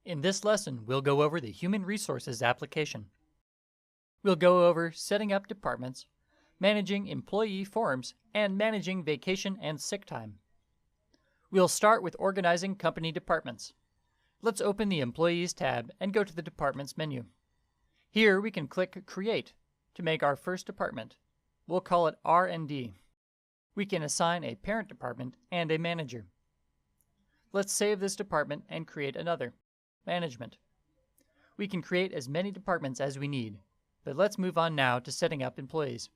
In this lesson, we'll go over the Human Resources application. We'll go over setting up departments, managing employee forms, and managing vacation and sick time. We'll start with organizing company departments. Let's open the Employees tab and go to the Departments menu. Here we can click Create to make our first department. We'll call it R&D. We can assign a parent department and a manager. Let's save this department and create another. Management. We can create as many departments as we need, but let's move on now to setting up employees.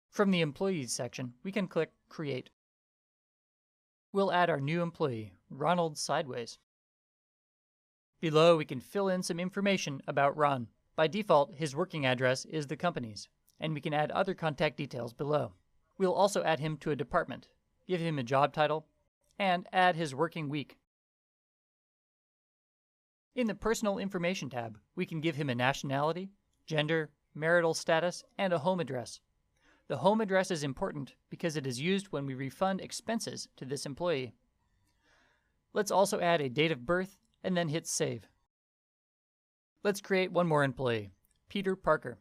From the Employees section, we can click Create. We'll add our new employee, Ronald Sideways. Below, we can fill in some information about Ron. By default, his working address is the company's, and we can add other contact details below. We'll also add him to a department, give him a job title, and add his working week. In the Personal Information tab, we can give him a nationality, gender, marital status, and a home address. The home address is important because it is used when we refund expenses to this employee. Let's also add a date of birth and then hit Save. Let's create one more employee, Peter Parker.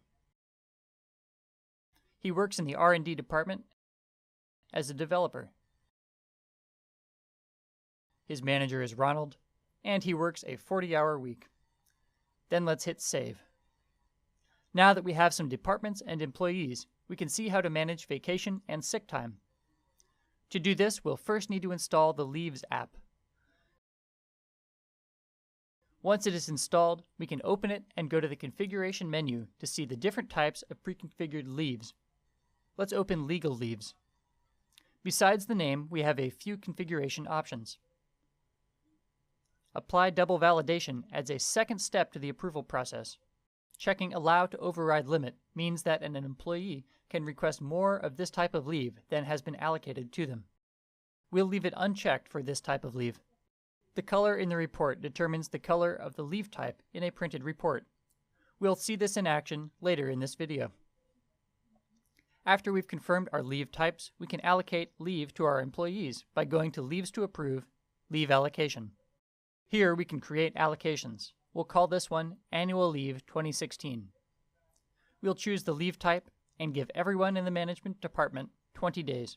He works in the R&D department as a developer. His manager is Ronald, and he works a 40-hour week. Then let's hit Save. Now that we have some departments and employees, we can see how to manage vacation and sick time. To do this, we'll first need to install the Leaves app. Once it is installed, we can open it and go to the Configuration menu to see the different types of pre-configured leaves. Let's open Legal Leaves. Besides the name, we have a few configuration options. Apply Double Validation adds a second step to the approval process. Checking Allow to Override Limit means that an employee can request more of this type of leave than has been allocated to them. We'll leave it unchecked for this type of leave. The color in the report determines the color of the leave type in a printed report. We'll see this in action later in this video. After we've confirmed our leave types, we can allocate leave to our employees by going to Leaves to Approve, Leave Allocation. Here we can create allocations. We'll call this one Annual Leave 2016. We'll choose the leave type and give everyone in the management department 20 days.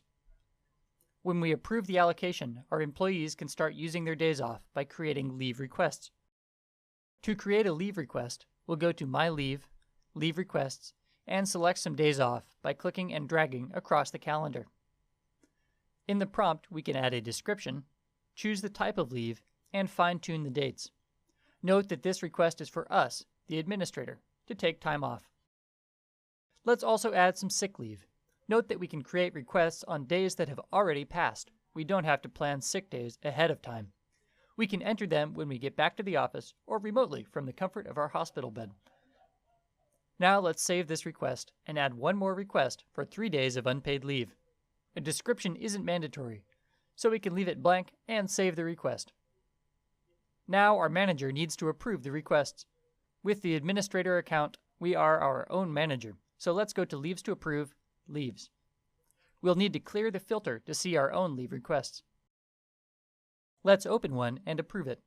When we approve the allocation, our employees can start using their days off by creating leave requests. To create a leave request, we'll go to My Leave, Leave Requests, and select some days off by clicking and dragging across the calendar. In the prompt, we can add a description, choose the type of leave, and fine-tune the dates. Note that this request is for us, the administrator, to take time off. Let's also add some sick leave. Note that we can create requests on days that have already passed. We don't have to plan sick days ahead of time. We can enter them when we get back to the office or remotely from the comfort of our hospital bed. Now let's save this request and add one more request for 3 days of unpaid leave. A description isn't mandatory, so we can leave it blank and save the request. Now our manager needs to approve the requests. With the administrator account, we are our own manager, so let's go to Leaves to Approve, Leaves. We'll need to clear the filter to see our own leave requests. Let's open one and approve it.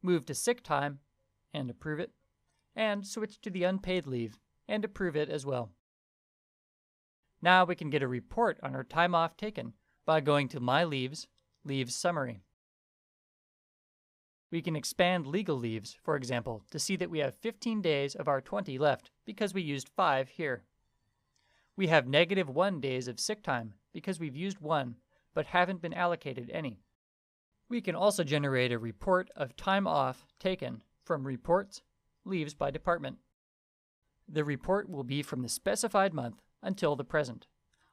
Move to Sick Time and approve it, and switch to the unpaid leave and approve it as well. Now we can get a report on our time off taken by going to My Leaves, Leaves Summary. We can expand legal leaves, for example, to see that we have 15 days of our 20 left because we used 5 here. We have -1 days of sick time because we've used 1 but haven't been allocated any. We can also generate a report of time off taken from Reports, Leaves by Department. The report will be from the specified month until the present.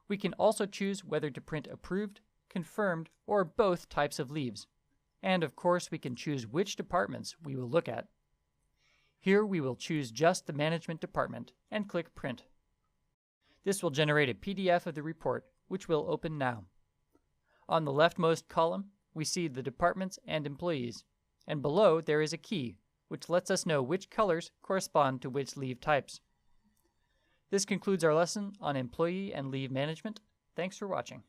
We can also choose whether to print approved, confirmed, or both types of leaves. And of course, we can choose which departments we will look at. Here we will choose just the management department and click Print. This will generate a PDF of the report, which we'll open now. On the leftmost column, we see the departments and employees, and below there is a key, which lets us know which colors correspond to which leave types. This concludes our lesson on employee and leave management. Thanks for watching.